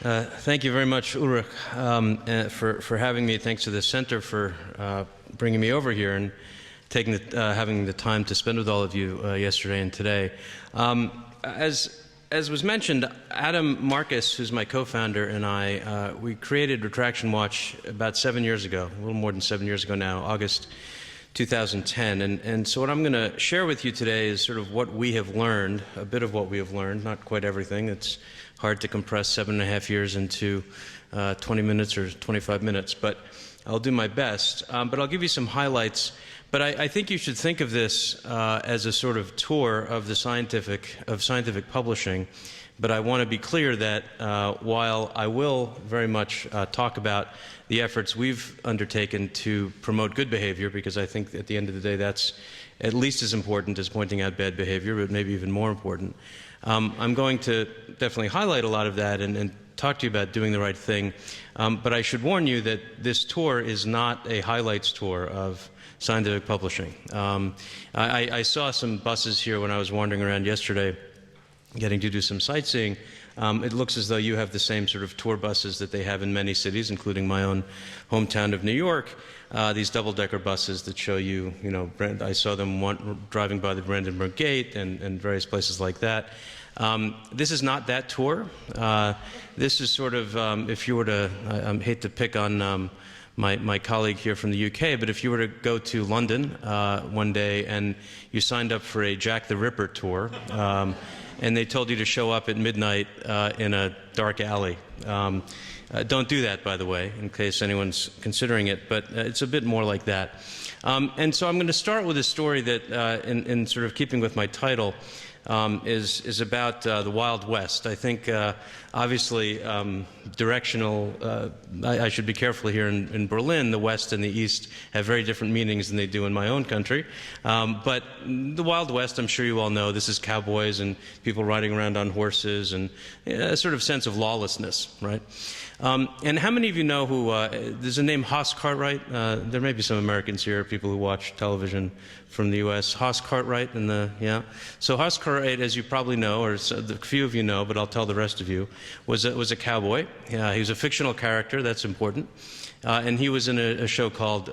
Thank you very much, Ulrich, for having me. Thanks to the center for bringing me over here and taking having the time to spend with all of you yesterday and today. As was mentioned, Adam Marcus, who's my co-founder, and I, we created Retraction Watch about 7 years ago, a little more than 7 years ago now, August 2010. And so what I'm going to share with you today is sort of what we have learned, a bit of what we have learned, not quite everything. It's hard to compress 7.5 years into 20 minutes or 25 minutes, but I'll do my best. But I'll give you some highlights. But I think you should think of this as a sort of tour of the scientific publishing. But I want to be clear that while I will very much talk about the efforts we've undertaken to promote good behavior, because I think at the end of the day that's at least as important as pointing out bad behavior, but maybe even more important, I'm going to definitely highlight a lot of that and talk to you about doing the right thing. But I should warn you that this tour is not a highlights tour of scientific publishing. I saw some buses here when I was wandering around yesterday getting to do some sightseeing. It looks as though you have the same sort of tour buses that they have in many cities, including my own hometown of New York. These double-decker buses that show you, I saw them driving by the Brandenburg Gate and various places like that. This is not that tour. This is sort of, if you were to, I hate to pick on my colleague here from the UK, but if you were to go to London one day and you signed up for a Jack the Ripper tour, and they told you to show up at midnight in a dark alley. Don't do that, by the way, in case anyone's considering it, but it's a bit more like that. And so I'm going to start with a story that, in sort of keeping with my title, is about the Wild West. I think, obviously, directional, I should be careful here in Berlin, the West and the East have very different meanings than they do in my own country. But the Wild West, I'm sure you all know, this is cowboys and people riding around on horses and a sort of sense of lawlessness, right? And how many of you know who, there's a name Hoss Cartwright? There may be some Americans here, people who watch television from the U.S. Hoss Cartwright, yeah. So Hoss Cartwright, as you probably know, or a few of you know, but I'll tell the rest of you, was a cowboy. He was a fictional character, that's important. And he was in a show called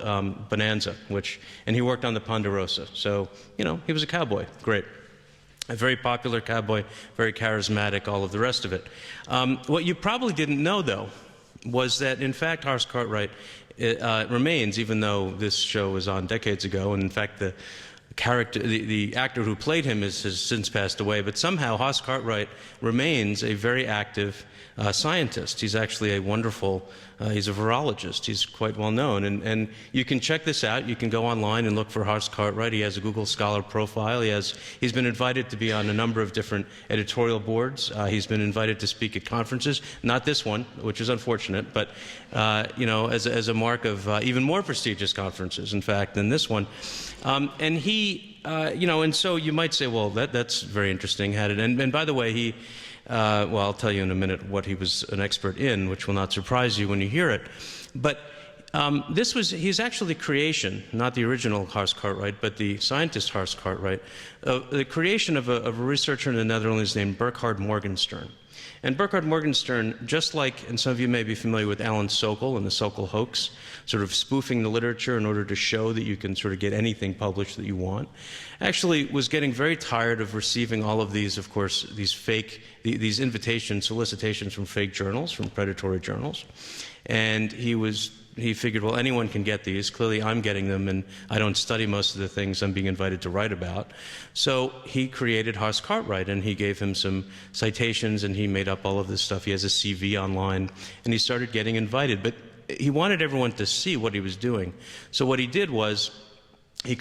Bonanza, and he worked on the Ponderosa. So, he was a cowboy, great. A very popular cowboy, very charismatic, all of the rest of it. What you probably didn't know, though, was that, in fact, Hoss Cartwright remains, even though this show was on decades ago, and in fact, the actor who played him has since passed away, but somehow Hoss Cartwright remains a very active scientist. He's actually a wonderful, he's a virologist. He's quite well known. And you can check this out. You can go online and look for Hoss Cartwright. He has a Google Scholar profile. He's been invited to be on a number of different editorial boards. He's been invited to speak at conferences. Not this one, which is unfortunate, but as a mark of even more prestigious conferences, in fact, than this one. And he, and so you might say, well, that's very interesting. And by the way, well, I'll tell you in a minute what he was an expert in, which will not surprise you when you hear it. But he's actually creation, not the original Hoss Cartwright, but the scientist Hoss Cartwright, the creation of a researcher in the Netherlands named Burkhard Morgenstern. And Burkhard Morgenstern, just like, and some of you may be familiar with Alan Sokal and the Sokal hoax, sort of spoofing the literature in order to show that you can sort of get anything published that you want, actually was getting very tired of receiving all of these, of course, these invitations, solicitations from fake journals, from predatory journals. And he figured, well, anyone can get these. Clearly, I'm getting them, and I don't study most of the things I'm being invited to write about. So he created Hoss Cartwright, and he gave him some citations, and he made up all of this stuff. He has a CV online, and he started getting invited. But he wanted everyone to see what he was doing. So what he did was he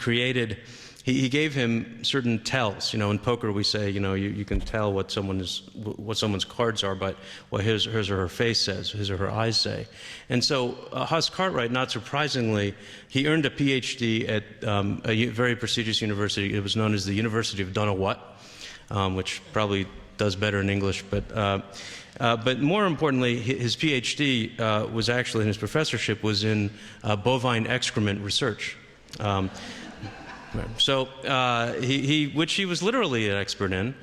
gave him certain tells. In poker we say, you can tell what someone's cards are by what his or her face says, his or her eyes say. And so Hoss Cartwright, not surprisingly, he earned a PhD at a very prestigious university. It was known as the University of Dunno-What, which probably does better in English, but more importantly, his PhD was actually, and his professorship was in bovine excrement research. Right. So which he was literally an expert in,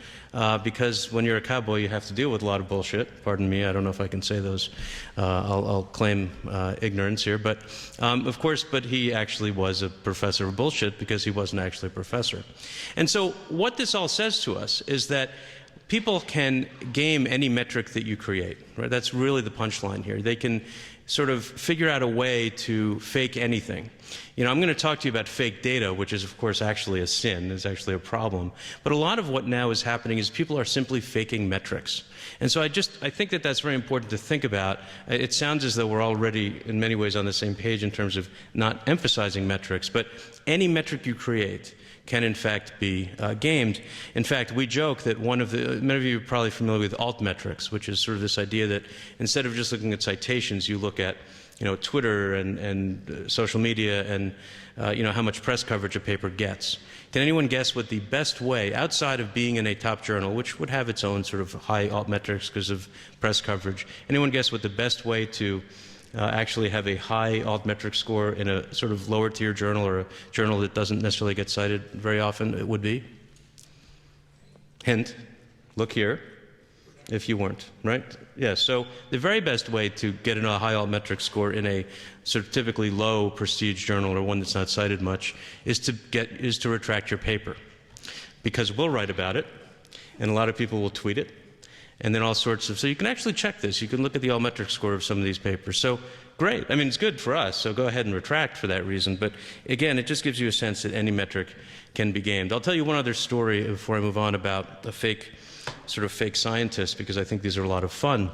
because when you're a cowboy, you have to deal with a lot of bullshit. Pardon me, I don't know if I can say those. I'll claim ignorance here, but of course, but he actually was a professor of bullshit because he wasn't actually a professor. And so what this all says to us is that people can game any metric that you create, right? That's really the punchline here. They can sort of figure out a way to fake anything. You know, I'm going to talk to you about fake data, which is, of course, actually a sin, is actually a problem. But a lot of what now is happening is people are simply faking metrics. And so I think that that's very important to think about. It sounds as though we're already, in many ways, on the same page in terms of not emphasizing metrics, but any metric you create can in fact be gamed. In fact, we joke that many of you are probably familiar with altmetrics, which is sort of this idea that instead of just looking at citations, you look at, you know, Twitter and social media and you know, how much press coverage a paper gets. Can anyone guess what the best way, outside of being in a top journal, which would have its own sort of high altmetrics because of press coverage, anyone guess what the best way to actually have a high altmetric score in a sort of lower tier journal or a journal that doesn't necessarily get cited very often it would be? Hint, look here, if you weren't, right? Yeah, so the very best way to get a high altmetric score in a sort of typically low prestige journal or one that's not cited much is to retract your paper. Because we'll write about it, and a lot of people will tweet it, and then all sorts of, so you can actually check this. You can look at the altmetric score of some of these papers. So great, I mean, it's good for us, so go ahead and retract for that reason. But again, it just gives you a sense that any metric can be gamed. I'll tell you one other story before I move on about a fake scientist, because I think these are a lot of fun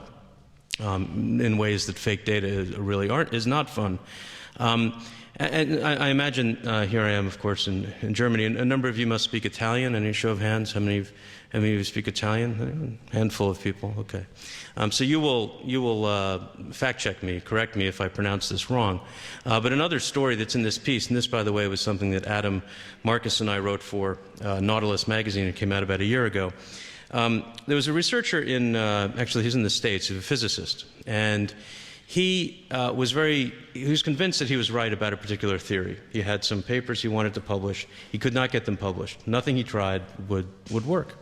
in ways that fake data really is not fun. And I imagine, here I am, of course, in Germany, and a number of you must speak Italian. Any show of hands? How many of you speak Italian? A handful of people, okay. So you will fact check me, correct me if I pronounce this wrong. But another story that's in this piece, and this, by the way, was something that Adam Marcus and I wrote for Nautilus magazine. It came out about a year ago. There was a researcher actually he's in the States, he's a physicist, and he was convinced that he was right about a particular theory. He had some papers he wanted to publish. He could not get them published. Nothing he tried would work.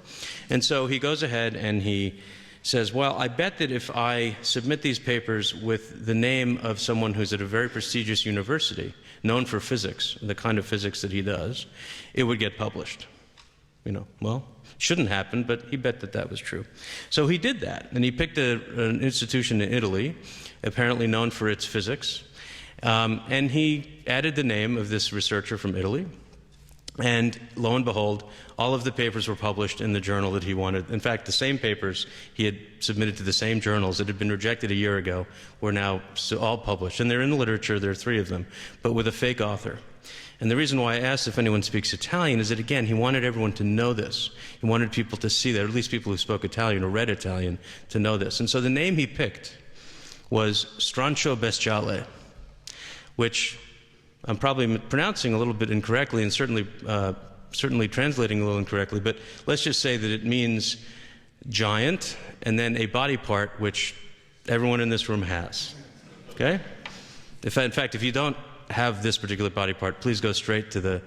And so he goes ahead and he says, well, I bet that if I submit these papers with the name of someone who's at a very prestigious university, known for physics, the kind of physics that he does, it would get published. You know, well, shouldn't happen, but he bet that that was true. So he did that, and he picked an institution in Italy, apparently known for its physics, and he added the name of this researcher from Italy, and lo and behold, all of the papers were published in the journal that he wanted. In fact, the same papers he had submitted to the same journals that had been rejected a year ago were now all published, and they're in the literature, there are 3 of them, but with a fake author. And the reason why I asked if anyone speaks Italian is that, again, he wanted everyone to know this. He wanted people to see that, or at least people who spoke Italian or read Italian, to know this. And so the name he picked was Stroncio Bestiale, which I'm probably pronouncing a little bit incorrectly and certainly translating a little incorrectly, but let's just say that it means giant and then a body part which everyone in this room has. Okay? In fact, if you don't have this particular body part, please go straight to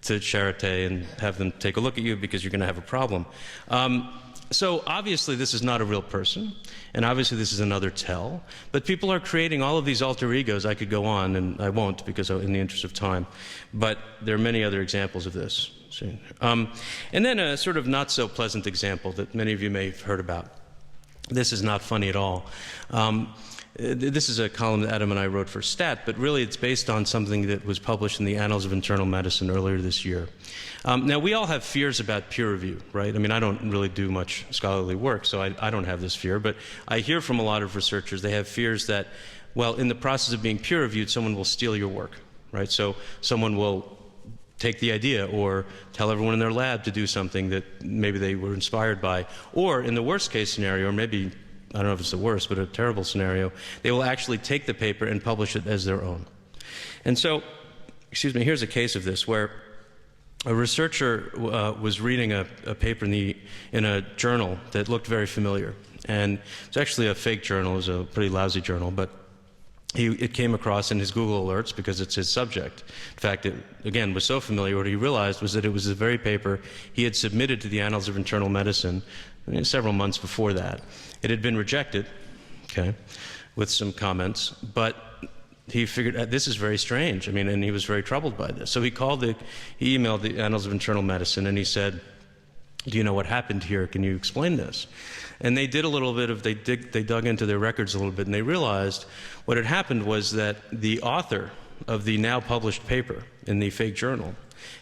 Charité and have them take a look at you, because you're going to have a problem. So obviously this is not a real person, and obviously this is another tell, but people are creating all of these alter egos. I could go on, and I won't because in the interest of time, but there are many other examples of this. And then a sort of not so pleasant example that many of you may have heard about. This is not funny at all. This is a column that Adam and I wrote for Stat, but really it's based on something that was published in the Annals of Internal Medicine earlier this year. Now, we all have fears about peer review, right? I mean, I don't really do much scholarly work, so I don't have this fear, but I hear from a lot of researchers, they have fears that, well, in the process of being peer reviewed, someone will steal your work, right? So someone will take the idea or tell everyone in their lab to do something that maybe they were inspired by, or in the worst case scenario, or maybe, I don't know if it's the worst, but a terrible scenario, they will actually take the paper and publish it as their own. And so, here's a case of this where a researcher was reading a paper in a journal that looked very familiar. And it's actually a fake journal, it was a pretty lousy journal, but it came across in his Google alerts because it's his subject. In fact, it, again, was so familiar, what he realized was that it was the very paper he had submitted to the Annals of Internal Medicine several months before that. It had been rejected, okay, with some comments, but he figured this is very strange. I mean, and he was very troubled by this. So he emailed the Annals of Internal Medicine, and he said, "Do you know what happened here? Can you explain this?" And they did a little bit of, they dug into their records a little bit, and they realized what had happened was that the author of the now published paper in the fake journal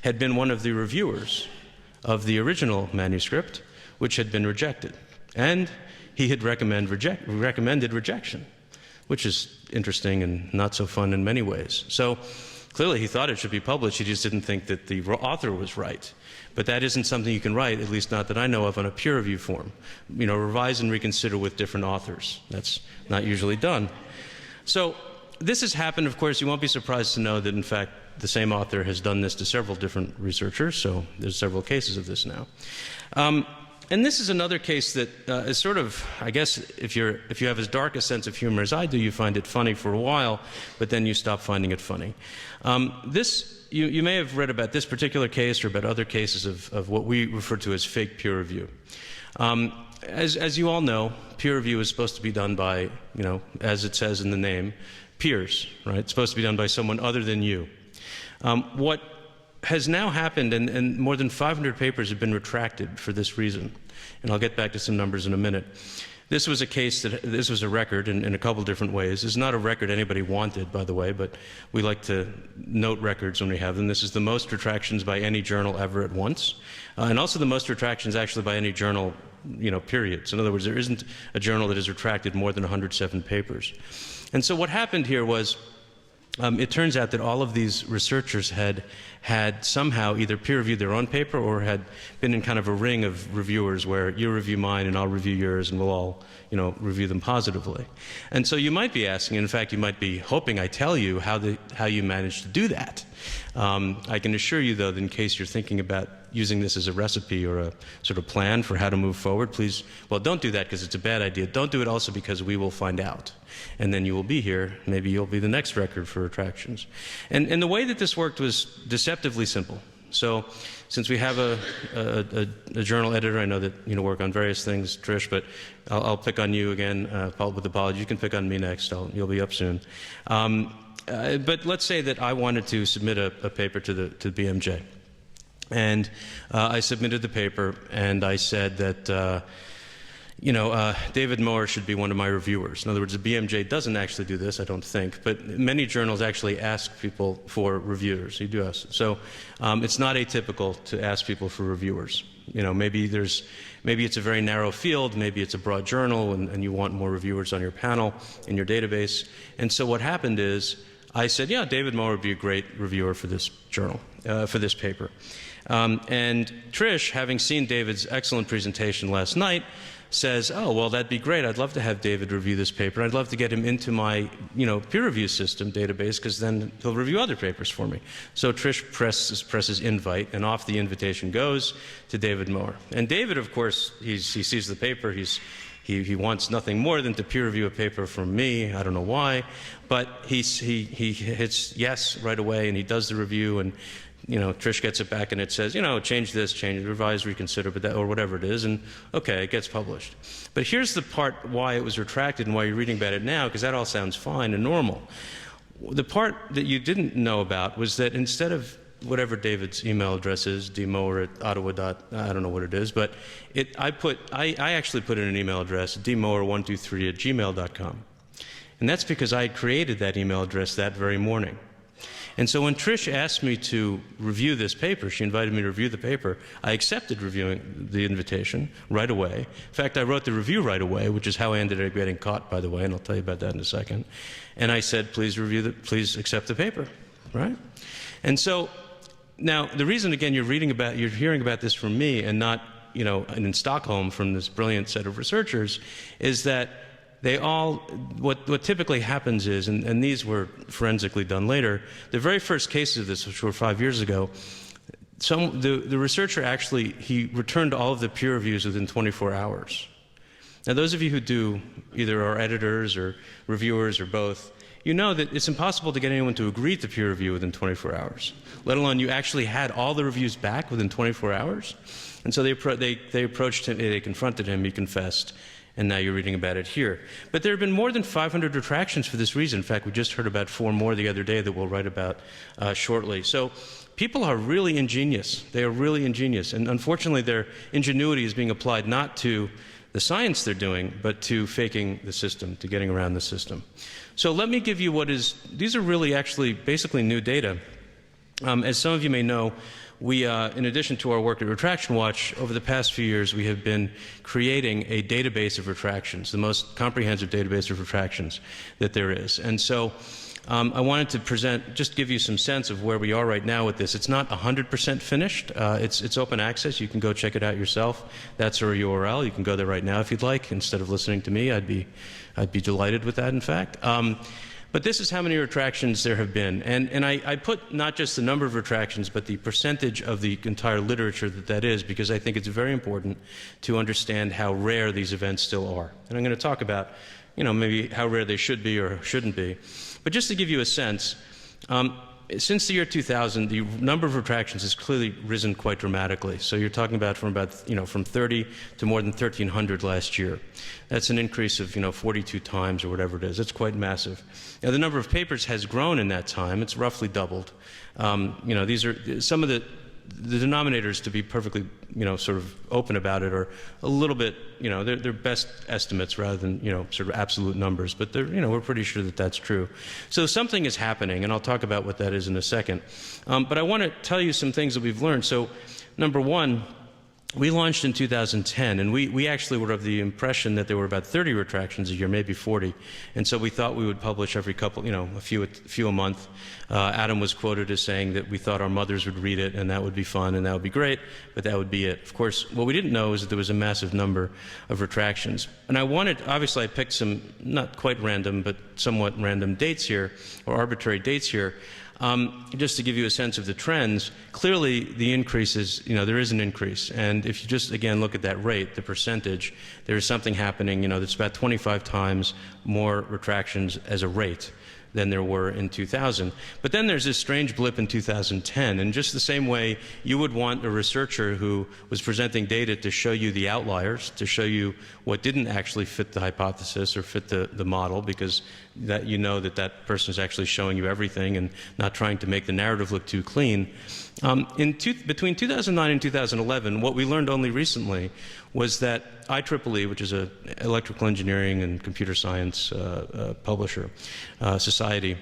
had been one of the reviewers of the original manuscript, which had been rejected. And he had recommended rejection, which is interesting and not so fun in many ways. So clearly he thought it should be published, he just didn't think that the author was right. But that isn't something you can write, at least not that I know of, on a peer review form. You know, revise and reconsider with different authors. That's not usually done. So this has happened, of course. You won't be surprised to know that, in fact, the same author has done this to several different researchers, so there's several cases of this now. And this is another case that is sort of, I guess, if you have as dark a sense of humor as I do, you find it funny for a while, but then you stop finding it funny. You may have read about this particular case or about other cases of what we refer to as fake peer review. As you all know, peer review is supposed to be done by, you know, as it says in the name, peers, right? It's supposed to be done by someone other than you. What has now happened, and more than 500 papers have been retracted for this reason, and I'll get back to some numbers in a minute. This was a case this was a record in a couple different ways. It's not a record anybody wanted, by the way, but we like to note records when we have them. This is the most retractions by any journal ever at once, and also the most retractions actually by any journal, you know, period. So in other words, there isn't a journal that has retracted more than 107 papers. And so what happened here was, it turns out that all of these researchers had somehow either peer-reviewed their own paper or had been in kind of a ring of reviewers where you review mine and I'll review yours and we'll all, you know, review them positively. And so you might be asking, in fact, you might be hoping I tell you how you managed to do that. I can assure you, though, that in case you're thinking about using this as a recipe or a sort of plan for how to move forward, please, well, don't do that because it's a bad idea. Don't do it also because we will find out. And then you will be here. Maybe you'll be the next record for retractions. And the way that this worked was deceptively simple. So since we have a journal editor, I know that you work on various things, Trish, but I'll pick on you again with apology. You can pick on me next. You'll be up soon. But let's say that I wanted to submit a paper to BMJ. And I submitted the paper, and I said that, David Moore should be one of my reviewers. In other words, the BMJ doesn't actually do this, I don't think, but many journals actually ask people for reviewers. You do ask. So it's not atypical to ask people for reviewers. You know, maybe it's a very narrow field, maybe it's a broad journal, and you want more reviewers on your panel, in your database. And so what happened is, I said, yeah, David Moore would be a great reviewer for this journal, for this paper. And Trish, having seen David's excellent presentation last night, says, oh, well, that'd be great. I'd love to have David review this paper. I'd love to get him into my, peer review system database, because then he'll review other papers for me. So Trish presses invite, and off the invitation goes to David Moore. And David, of course, he sees the paper. He wants nothing more than to peer review a paper from me. I don't know why, but he hits yes right away, and he does the review, and Trish gets it back and it says, change this, change it, revise, reconsider, or whatever it is, and okay, it gets published. But here's the part why it was retracted and why you're reading about it now, because that all sounds fine and normal. The part that you didn't know about was that instead of whatever David's email address is, dmower@ottawa. I don't know what it is, but I actually put in an email address, dmower123@gmail.com. And that's because I had created that email address that very morning. And so when Trish asked me to review this paper, she invited me to review the paper, I accepted reviewing the invitation right away. In fact, I wrote the review right away, which is how I ended up getting caught, by the way, and I'll tell you about that in a second. And I said, please accept the paper, right? And so now the reason, again, you're hearing about this from me and not, in Stockholm from this brilliant set of researchers, is that what typically happens is, and these were forensically done later, the very first cases of this, which were 5 years ago, the researcher actually, he returned all of the peer reviews within 24 hours. Now those of you who do, either are editors or reviewers or both, you know that it's impossible to get anyone to agree to peer review within 24 hours, let alone you actually had all the reviews back within 24 hours. And so they approached him, they confronted him, he confessed, and now you're reading about it here. But there have been more than 500 retractions for this reason. In fact, we just heard about 4 more the other day that we'll write about shortly. So people are really ingenious. They are really ingenious. And unfortunately, their ingenuity is being applied not to the science they're doing, but to faking the system, to getting around the system. So let me give you these are really actually basically new data. As some of you may know, we, in addition to our work at Retraction Watch, over the past few years we have been creating a database of retractions, the most comprehensive database of retractions that there is. And so I wanted to just give you some sense of where we are right now with this. It's not 100% finished. It's open access. You can go check it out yourself. That's our URL. You can go there right now if you'd like. Instead of listening to me, I'd be delighted with that, in fact. But this is how many retractions there have been. And I put not just the number of retractions, but the percentage of the entire literature that is, because I think it's very important to understand how rare these events still are. And I'm going to talk about, maybe how rare they should be or shouldn't be. But just to give you a sense, since the year 2000, the number of retractions has clearly risen quite dramatically. So you're talking about from 30 to more than 1,300 last year. That's an increase of 42 times or whatever it is. It's quite massive. Now the number of papers has grown in that time. It's roughly doubled. These are some of the denominators, to be perfectly sort of open about it, are a little bit they're best estimates rather than sort of absolute numbers, but we're pretty sure that that's true. So something is happening, and I'll talk about what that is in a second. But I want to tell you some things that we've learned. So number one, we launched in 2010, and we actually were of the impression that there were about 30 retractions a year, maybe 40. And so we thought we would publish every couple, a few a month. Adam was quoted as saying that we thought our mothers would read it, and that would be fun, and that would be great, but that would be it. Of course, what we didn't know is that there was a massive number of retractions. And obviously I picked some, not quite random, but somewhat random dates here, or arbitrary dates here. Just to give you a sense of the trends, clearly the increase is, there is an increase. And if you just, again, look at that rate, the percentage, there is something happening, that's about 25 times more retractions as a rate than there were in 2000. But then there's this strange blip in 2010, and just the same way you would want a researcher who was presenting data to show you the outliers, to show you what didn't actually fit the hypothesis or fit the model, because that that person is actually showing you everything and not trying to make the narrative look too clean. Between 2009 and 2011, what we learned only recently was that IEEE, which is an electrical engineering and computer science publisher society,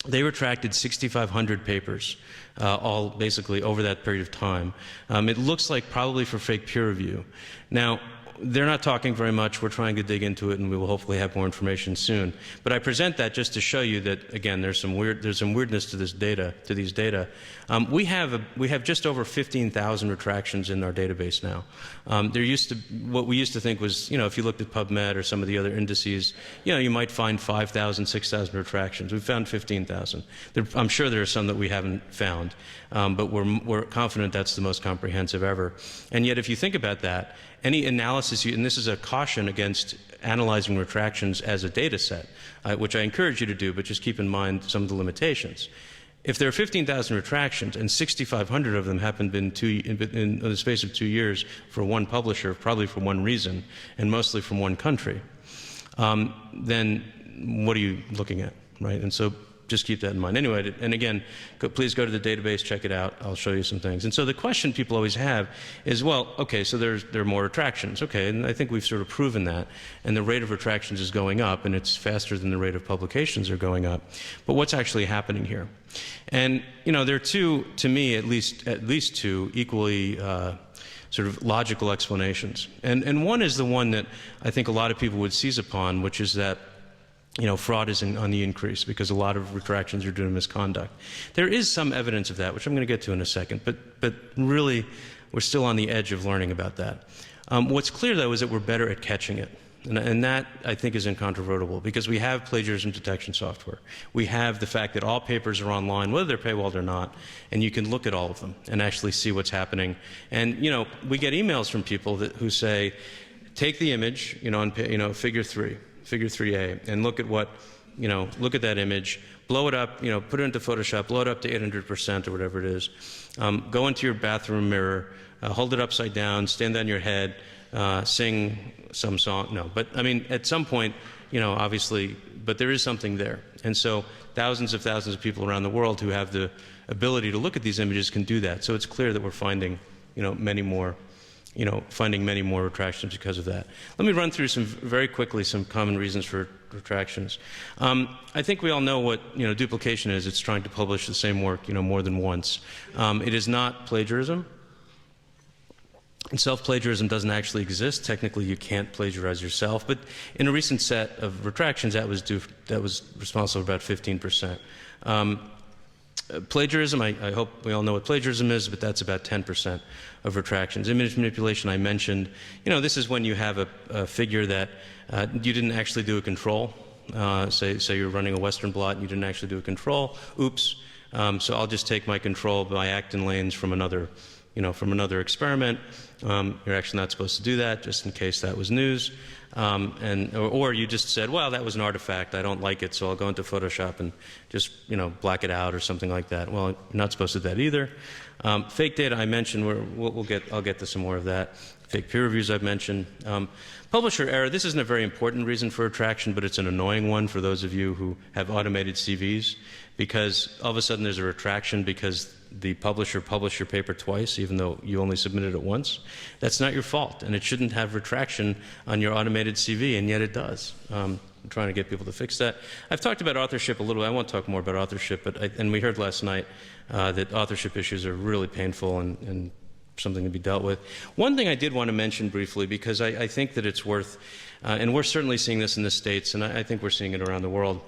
they retracted 6,500 papers, all basically over that period of time. It looks like probably for fake peer review. Now, they're not talking very much. We're trying to dig into it, and we will hopefully have more information soon. But I present that just to show you that, again, there's some weirdness to this data, to these data. We have just over 15,000 retractions in our database now. What we used to think was, if you looked at PubMed or some of the other indices, you might find 5,000, 6,000 retractions. We've found 15,000. I'm sure there are some that we haven't found, but we're confident that's the most comprehensive ever. And yet, if you think about that, any analysis, and this is a caution against analyzing retractions as a data set, which I encourage you to do, but just keep in mind some of the limitations. If there are 15,000 retractions and 6,500 of them happened in the space of 2 years for one publisher, probably for one reason, and mostly from one country, then what are you looking at, right? And so just keep that in mind. Anyway, and again, please go to the database, check it out. I'll show you some things. And so the question people always have is, well, okay, so there are more retractions. Okay, and I think we've sort of proven that. And the rate of retractions is going up, and it's faster than the rate of publications are going up. But what's actually happening here? And, there are two, to me, at least two equally sort of logical explanations. And one is the one that I think a lot of people would seize upon, which is that fraud is on the increase because a lot of retractions are due to misconduct. There is some evidence of that, which I'm going to get to in a second, but really we're still on the edge of learning about that. What's clear, though, is that we're better at catching it. And that, I think, is incontrovertible because we have plagiarism detection software. We have the fact that all papers are online, whether they're paywalled or not, and you can look at all of them and actually see what's happening. And, we get emails from people who say, take the image, on figure 3A, and look at what look at that image, blow it up, put it into Photoshop, blow it up to 800% or whatever it is, go into your bathroom mirror, hold it upside down, stand on your head, sing some song. No, but I mean, at some point, obviously, but there is something there. And so thousands of people around the world who have the ability to look at these images can do that. So it's clear that we're finding, many more retractions because of that. Let me run through very quickly some common reasons for retractions. I think we all know what duplication is. It's trying to publish the same work more than once. It is not plagiarism. And self-plagiarism doesn't actually exist. Technically, you can't plagiarize yourself. But in a recent set of retractions, that was responsible for about 15%. Plagiarism, I hope we all know what plagiarism is, but that's about 10% of retractions. Image manipulation, I mentioned. This is when you have a figure that you didn't actually do a control. Say you're running a Western blot and you didn't actually do a control. Oops. So I'll just take my control by actin lanes from another experiment. You're actually not supposed to do that, just in case that was news. Or you just said, well, that was an artifact, I don't like it, so I'll go into Photoshop and just black it out or something like that. Well, you're not supposed to do that either. Fake data I mentioned, I'll get to some more of that. Fake peer reviews I've mentioned. Publisher error, this isn't a very important reason for retraction, but it's an annoying one for those of you who have automated CVs, because all of a sudden there's a retraction because the publisher published your paper twice, even though you only submitted it once. That's not your fault, and it shouldn't have retraction on your automated CV, and yet it does. I'm trying to get people to fix that. I've talked about authorship a little. I won't talk more about authorship, and we heard last night that authorship issues are really painful and something to be dealt with. One thing I did want to mention briefly, because I think that it's worth, and we're certainly seeing this in the States, and I think we're seeing it around the world,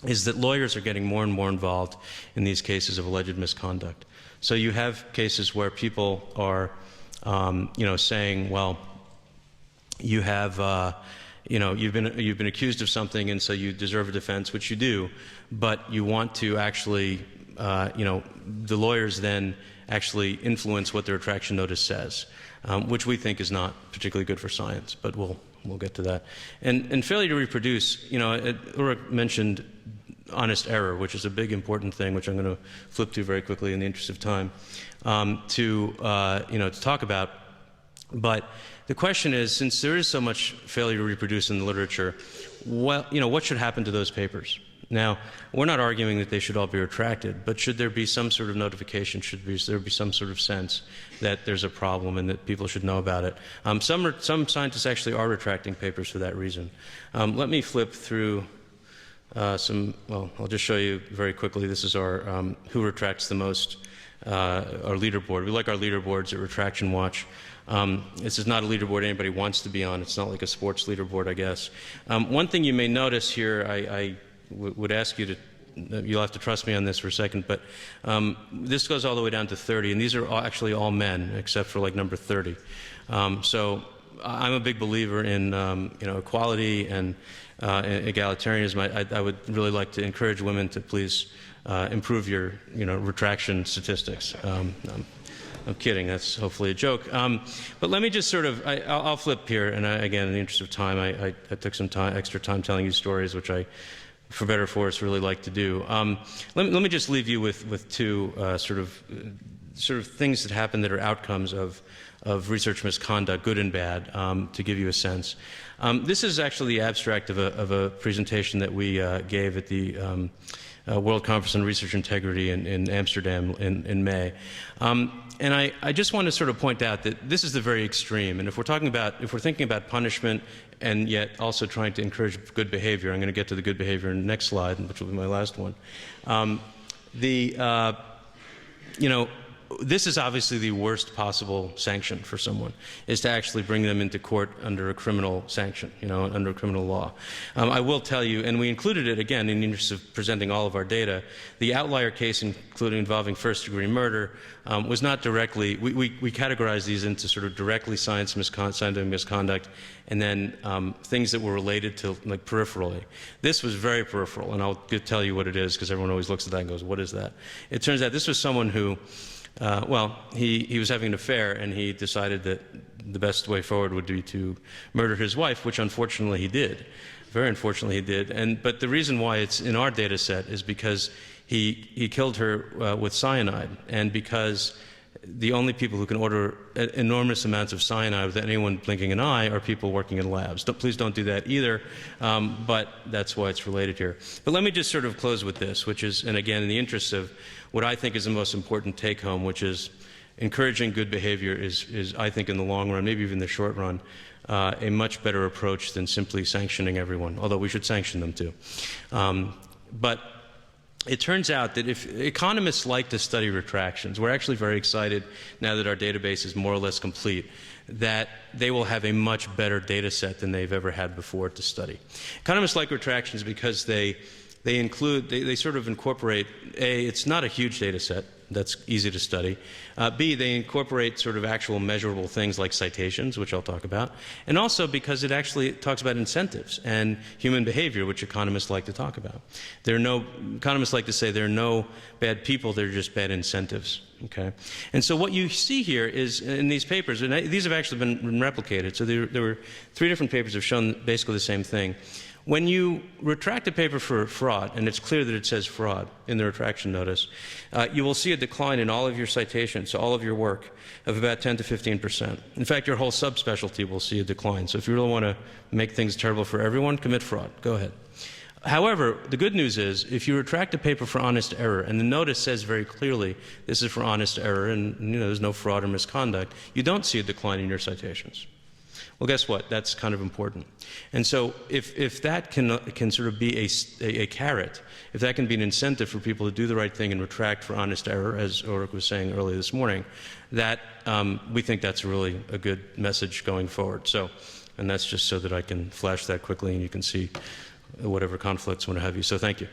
is that lawyers are getting more and more involved in these cases of alleged misconduct. So you have cases where people are, saying, well, you have, you've been accused of something, and so you deserve a defense, which you do, but you want to actually, the lawyers then actually influence what the retraction notice says, which we think is not particularly good for science, but we'll get to that. And failure to reproduce, Ulrich mentioned honest error, which is a big important thing, which I'm going to flip to very quickly in the interest of time, to talk about. But the question is, since there is so much failure to reproduce in the literature, what should happen to those papers? Now, we're not arguing that they should all be retracted, but should there be some sort of notification, should there be some sort of sense that there's a problem and that people should know about it? Some scientists actually are retracting papers for that reason. Let me flip through I'll just show you very quickly. This is our who retracts the most, our leaderboard. We like our leaderboards at Retraction Watch. This is not a leaderboard anybody wants to be on. It's not like a sports leaderboard, I guess. One thing you may notice here, I would ask you to, you'll have to trust me on this for a second, but this goes all the way down to 30, and these are actually all men, except for like number 30. So I'm a big believer in equality and egalitarianism. I would really like to encourage women to please improve your retraction statistics. I'm kidding. That's hopefully a joke. But let me just sort of, I'll flip here, and again, in the interest of time, I took some extra time telling you stories, which I, for better or for worse, really like to do. Let me just leave you with two sort of things that happen that are outcomes of research misconduct, good and bad, to give you a sense. This is actually the abstract of a presentation that we gave at the World Conference on Research Integrity in Amsterdam in May. And I just want to sort of point out that this is the very extreme. And if we're thinking about punishment and yet also trying to encourage good behavior, I'm going to get to the good behavior in the next slide, which will be my last one. This is obviously the worst possible sanction for someone, is to actually bring them into court under a criminal sanction, under a criminal law. I will tell you, and we included it, again, in the interest of presenting all of our data, the outlier case, including involving first-degree murder, was not directly, we categorized these into sort of directly scientific misconduct, and then things that were related to, like, peripherally. This was very peripheral, and I'll tell you what it is, because everyone always looks at that and goes, what is that? It turns out this was someone who, he was having an affair, and he decided that the best way forward would be to murder his wife, which unfortunately he did. Very unfortunately he did. But the reason why it's in our data set is because he killed her with cyanide, and because the only people who can order enormous amounts of cyanide without anyone blinking an eye are people working in labs. Please don't do that either, but that's why it's related here. But let me just sort of close with this, which is, and again, in the interest of what I think is the most important take-home, which is encouraging good behavior is, I think, in the long run, maybe even the short run, a much better approach than simply sanctioning everyone, although we should sanction them too. But it turns out that if economists like to study retractions, we're actually very excited now that our database is more or less complete, that they will have a much better data set than they've ever had before to study. Economists like retractions because they sort of incorporate, A, it's not a huge data set, that's easy to study. B, they incorporate sort of actual measurable things like citations, which I'll talk about, and also because it actually talks about incentives and human behavior, which economists like to talk about. Economists like to say there are no bad people, there are just bad incentives. Okay? And so what you see here is in these papers, and these have actually been replicated, so there were 3 different papers that have shown basically the same thing. When you retract a paper for fraud, and it's clear that it says fraud in the retraction notice, you will see a decline in all of your citations, so all of your work, of about 10 to 15%. In fact, your whole subspecialty will see a decline. So if you really want to make things terrible for everyone, commit fraud. Go ahead. However, the good news is, if you retract a paper for honest error, and the notice says very clearly this is for honest error, and there's no fraud or misconduct, you don't see a decline in your citations. Well, guess what? That's kind of important. And so if that can sort of be a carrot, if that can be an incentive for people to do the right thing and retract for honest error, as Ulrich was saying earlier this morning, that we think that's really a good message going forward. So, and that's just so that I can flash that quickly and you can see whatever conflicts want to have you. So thank you.